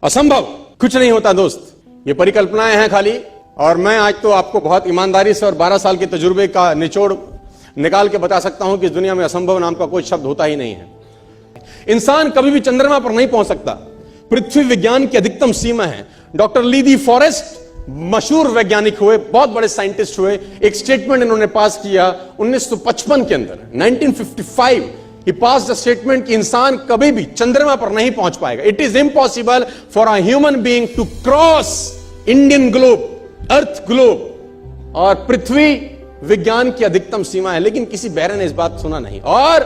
असंभव कुछ नहीं होता दोस्त, ये परिकल्पनाएं हैं खाली। और मैं आज तो आपको बहुत ईमानदारी से और 12 साल के तजुर्बे का निचोड़ निकाल के बता सकता हूं कि इस दुनिया में असंभव नाम का कोई शब्द होता ही नहीं है। इंसान कभी भी चंद्रमा पर नहीं पहुंच सकता, पृथ्वी विज्ञान की अधिकतम सीमा है। डॉक्टर ली दी फॉरेस्ट मशहूर वैज्ञानिक हुए, बहुत बड़े साइंटिस्ट हुए। एक स्टेटमेंट इन्होंने पास किया 1955 के अंदर, 1955 ही पास द स्टेटमेंट कि इंसान कभी भी चंद्रमा पर नहीं पहुंच पाएगा। It is impossible for a human being to cross Indian globe, earth globe. और पृथ्वी विज्ञान की अधिकतम सीमा है, लेकिन किसी बहरे ने इस बात सुना नहीं और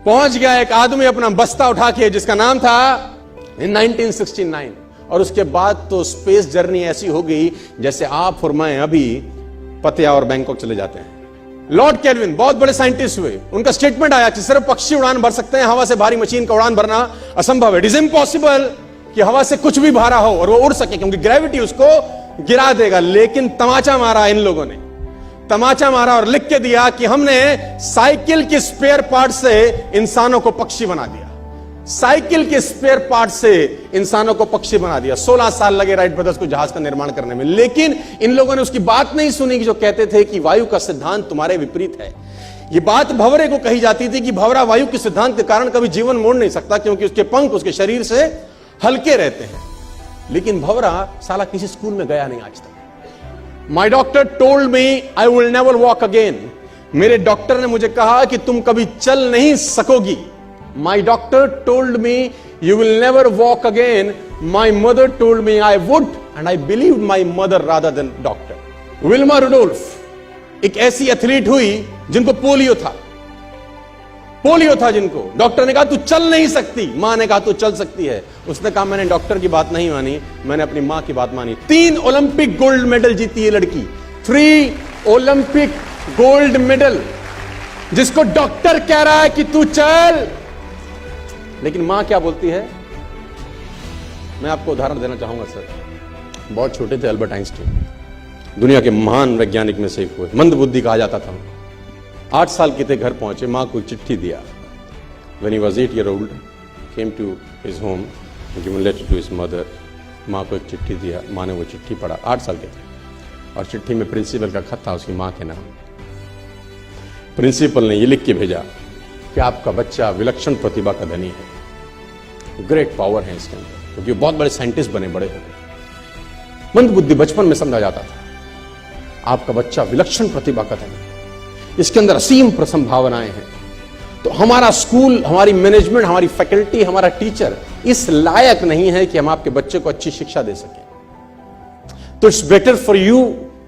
पहुंच गया एक आदमी अपना बस्ता उठा के, जिसका नाम था इन 1969। और उसके बाद तो स्पेस जर्नी ऐसी हो गई जैसे आप और मैं अभी पतिया और बैंकॉक चले जाते हैं। लॉर्ड केल्विन बहुत बड़े साइंटिस्ट हुए, उनका स्टेटमेंट आया कि सिर्फ पक्षी उड़ान भर सकते हैं, हवा से भारी मशीन का उड़ान भरना असंभव है। इट इज इम्पॉसिबल कि हवा से कुछ भी भारा हो और वो उड़ सके, क्योंकि ग्रेविटी उसको गिरा देगा। लेकिन तमाचा मारा इन लोगों ने, तमाचा मारा और लिख के दिया कि हमने साइकिल के स्पेयर पार्ट से इंसानों को पक्षी बना दिया, साइकिल के स्पेयर पार्ट से इंसानों को पक्षी बना दिया। 16 साल लगे राइट ब्रदर्स को जहाज का निर्माण करने में, लेकिन इन लोगों ने उसकी बात नहीं सुनी कि जो कहते थे कि वायु का सिद्धांत तुम्हारे विपरीत है। यह बात भंवरे को कही जाती थी कि भंवरा वायु के सिद्धांत के कारण कभी जीवन मोड़ नहीं सकता, क्योंकि उसके पंख उसके शरीर से हल्के रहते हैं। लेकिन भंवरा साला किसी स्कूल में गया नहीं आज तक। माई doctor told me I will never walk again. मेरे डॉक्टर ने मुझे कहा कि तुम कभी चल नहीं सकोगी। My doctor told me you will never walk again. My mother told me I would, and I believed my mother rather than doctor. Wilma Rudolph एक ऐसी एथलीट हुई जिनको पोलियो था जिनको डॉक्टर ने कहा तू चल नहीं सकती, मां ने कहा तू चल सकती है। उसने कहा मैंने डॉक्टर की बात नहीं मानी, मैंने अपनी मां की बात मानी। 3 ओलंपिक गोल्ड मेडल जीती है लड़की, 3 ओलंपिक गोल्ड मेडल, जिसको डॉक्टर कह रहा है कि तू चल। लेकिन मां क्या बोलती है? मैं आपको उदाहरण देना चाहूंगा सर। बहुत छोटे थे अल्बर्ट आइंस्टीन, दुनिया के महान वैज्ञानिक में से एक हुए, मंद बुद्धि कहा जाता था। 8 साल के थे, घर पहुंचे, मां को चिट्ठी दिया। When he was 8 years old, came to his home, given letter to his mother. मां को एक चिट्ठी दिया, मां ने वो चिट्ठी पढ़ा। 8 साल के थे और चिट्ठी में प्रिंसिपल का खत था उसकी मां के नाम। प्रिंसिपल ने ये लिख के भेजा कि आपका बच्चा विलक्षण प्रतिभा का धनी है, ग्रेट पावर है इसके अंदर, क्योंकि बहुत बड़े साइंटिस्ट बने, बड़े हो गए। मंद बुद्धि बचपन में समझा जाता था। आपका बच्चा विलक्षण प्रतिभा का धनी है, इसके अंदर असीम संभावनाएं हैं। तो हमारा स्कूल, हमारी मैनेजमेंट, हमारी फैकल्टी, हमारा टीचर इस लायक नहीं है कि हम आपके बच्चे को अच्छी शिक्षा दे सकें। तो it's better for you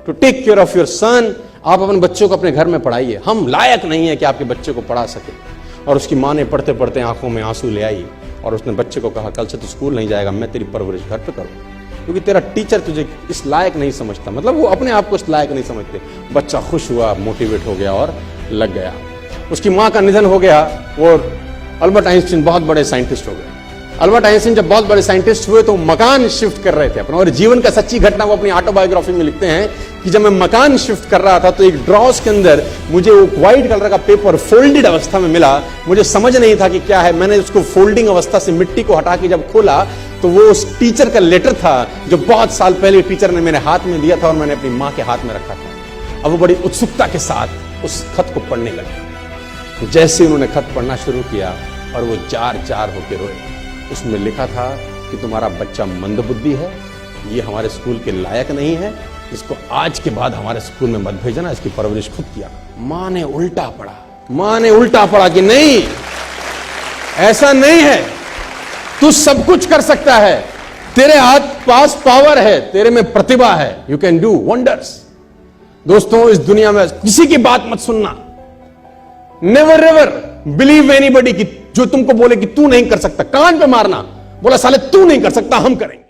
to take care of your son. आप अपने बच्चों को अपने घर में पढ़ाइए, हम लायक नहीं है कि आपके बच्चे को पढ़ा सके। और उसकी मां ने पढ़ते पढ़ते आंखों में आंसू ले आई और उसने बच्चे को कहा कल से तो स्कूल नहीं जाएगा, मैं तेरी परवरिश घर पे करूं, क्योंकि तेरा टीचर तुझे इस लायक नहीं समझता। मतलब वो अपने आप को इस लायक नहीं समझते। बच्चा खुश हुआ, मोटिवेट हो गया और लग गया। उसकी मां का निधन हो गया और अल्बर्ट आइंस्टीन बहुत बड़े साइंटिस्ट हो गए। अल्बर्ट आइंस्टीन जब बहुत बड़े साइंटिस्ट हुए तो मकान शिफ्ट कर रहे थे अपना, और जीवन का सच्ची घटना वो अपनी ऑटोबायोग्राफी में लिखते हैं कि जब मैं मकान शिफ्ट कर रहा था तो एक ड्रॉस के अंदर मुझे वो व्हाइट कलर का पेपर फोल्डेड अवस्था में मिला। मुझे समझ नहीं था कि क्या है। मैंने उसको फोल्डिंग अवस्था से मिट्टी को हटा के जब खोला तो वो उस टीचर का लेटर था जो बहुत साल पहले टीचर ने मेरे हाथ में दिया था और मैंने अपनी मां के हाथ में रखा था। अब वो बड़ी उत्सुकता के साथ उस खत को पढ़ने लगे। जैसे उन्होंने खत पढ़ना शुरू किया और वो जार जार होके रोए। उसमें लिखा था कि तुम्हारा बच्चा मंदबुद्धि है, ये हमारे स्कूल के लायक नहीं है, इसको आज के बाद हमारे स्कूल में मत भेजना, इसकी परवरिश खुद किया। मां ने उल्टा पड़ा कि नहीं, ऐसा नहीं है, तू सब कुछ कर सकता है, तेरे हाथ पास पावर है, तेरे में प्रतिभा है, यू कैन डू वंडर्स। दोस्तों, इस दुनिया में किसी की बात मत सुनना। नेवर एवर बिलीव एनीबॉडी कि जो तुमको बोले कि तू नहीं कर सकता, कान पे मारना, बोला साले तू नहीं कर सकता, हम करेंगे।